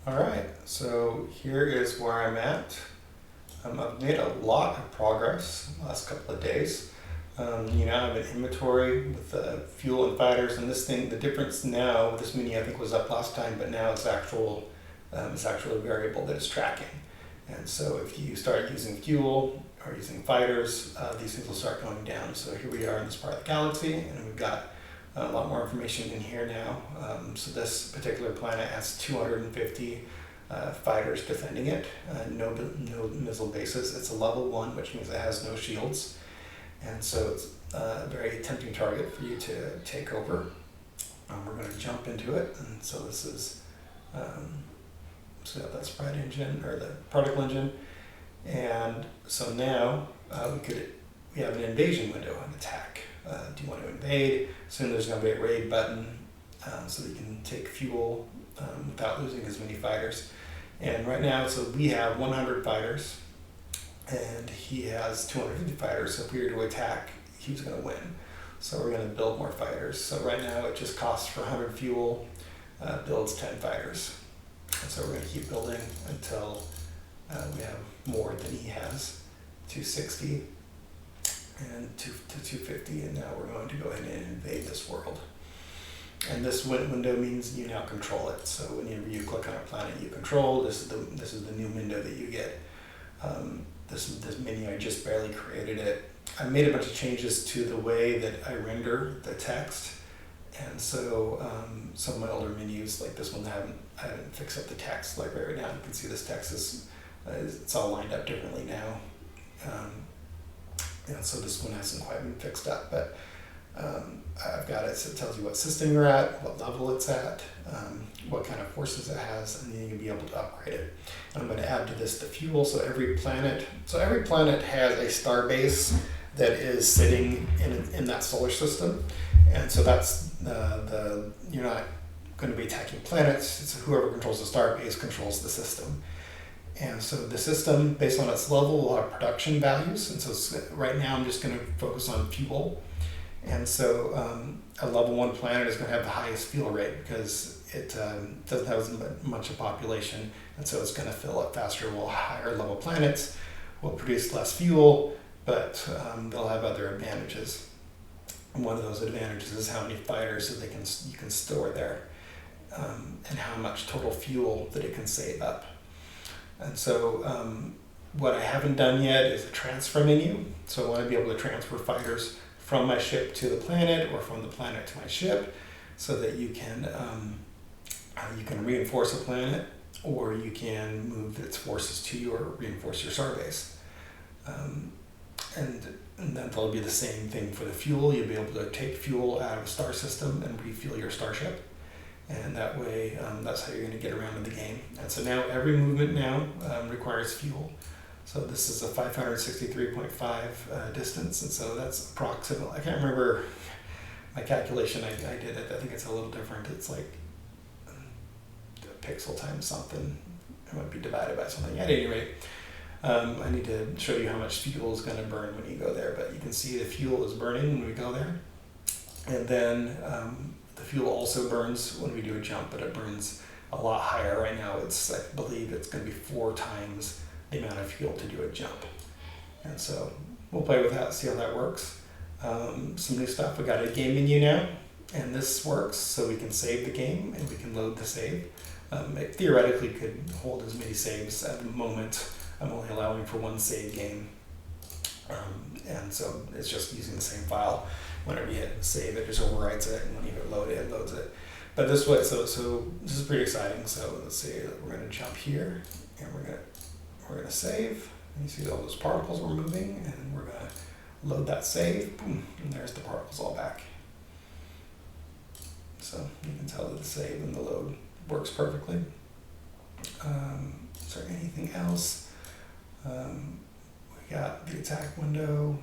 Alright, so here is where I'm at. I've made a lot of progress the last couple of days. I have an inventory with fuel and fighters, and this thing, the difference now, this menu I think was up last time, but now it's actually a variable that it's tracking. And so if you start using fuel or using fighters, these things will start going down. So here we are in this part of the galaxy, and we've got a lot more information in here now. So this particular planet has 250 fighters defending it, no missile bases. It's a level 1, which means it has no shields. And so it's a very tempting target for you to take over. We're going to jump into it. And so this is, so that's Pride engine, or the particle engine. And so now we have an invasion window, an attack. Do you want to invade? Soon there's going to be a raid button, so that you can take fuel without losing as many fighters. And right now, so we have 100 fighters, and he has 250 fighters. So if we were to attack, he's going to win. So we're going to build more fighters. So right now it just costs for 100 fuel, builds 10 fighters. And so we're going to keep building until we have more than he has, 260 and to 250, and now we're going to go ahead and invade this world. And this window means you now control it. So whenever you click on a planet you control, this is the new window that you get. This menu, I just barely created it. I made a bunch of changes to the way that I render the text, and so some of my older menus, like this one, I haven't fixed up the text. Like right now, you can see this text it's all lined up differently now. And so this one hasn't quite been fixed up, but I've got it, so it tells you what system you're at, what level it's at, what kind of forces it has, and then you can be able to upgrade it. And I'm going to add to this the fuel. So every planet has a star base that is sitting in that solar system, and so that's you're not going to be attacking planets. It's whoever controls the star base controls the system. And so the system, based on its level, will have production values. And so right now I'm just going to focus on fuel. And so a level 1 planet is going to have the highest fuel rate because it doesn't have as much a population. And so it's going to fill up faster, while higher level planets will produce less fuel, but they'll have other advantages. And one of those advantages is how many fighters that you can store there, and how much total fuel that it can save up. And so what I haven't done yet is a transfer menu. So I want to be able to transfer fighters from my ship to the planet, or from the planet to my ship, so that you can reinforce a planet, or you can move its forces to you, or reinforce your starbase. And then that'll be the same thing for the fuel. You'll be able to take fuel out of a star system and refuel your starship. And that way, that's how you're going to get around in the game. And so now every movement now requires fuel. So this is a 563.5 distance, and so that's approximately, I can't remember my calculation, I did it, I think it's a little different. It's like a pixel times something. It might be divided by something. At any rate, I need to show you how much fuel is going to burn when you go there, but you can see the fuel is burning when we go there. And then the fuel also burns when we do a jump, but it burns a lot higher. Right now, I believe it's going to be 4 times the amount of fuel to do a jump. And so we'll play with that, see how that works. Some new stuff. We got a game menu now, and this works, so we can save the game and we can load the save. It theoretically could hold as many saves. At the moment, I'm only allowing for 1 save game. And so it's just using the same file. Whenever you hit save, it just overwrites it, and when you hit load it, it loads it. But this way, so this is pretty exciting. So let's see, we're going to jump here, and we're going to save. And you see all those particles were moving, and we're going to load that save. Boom, and there's the particles all back. So you can tell that the save and the load works perfectly. Is there anything else? We got the attack window.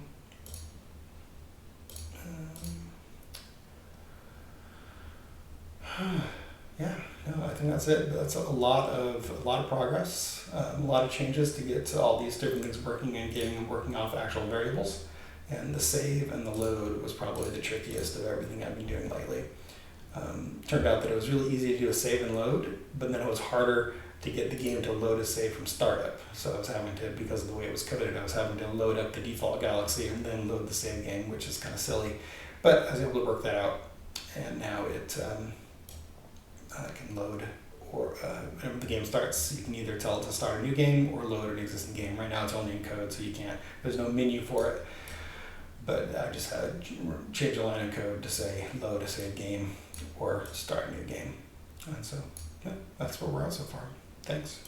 Yeah, no, I think that's it. That's a lot of progress, a lot of changes to get to all these different things working and getting them working off actual variables. And the save and the load was probably the trickiest of everything I've been doing lately. Turned out that it was really easy to do a save and load, but then it was harder to get the game to load a save from startup. So I was having to, because of the way it was coded, I was having to load up the default Galaxy and then load the save game, which is kind of silly. But I was able to work that out, and now it can load, or whenever the game starts, you can either tell it to start a new game or load an existing game. Right now it's only in code, so you can't, there's no menu for it. But I just had to change a line of code to say load a save game or start a new game. And so, yeah, that's where we're at so far. Thanks.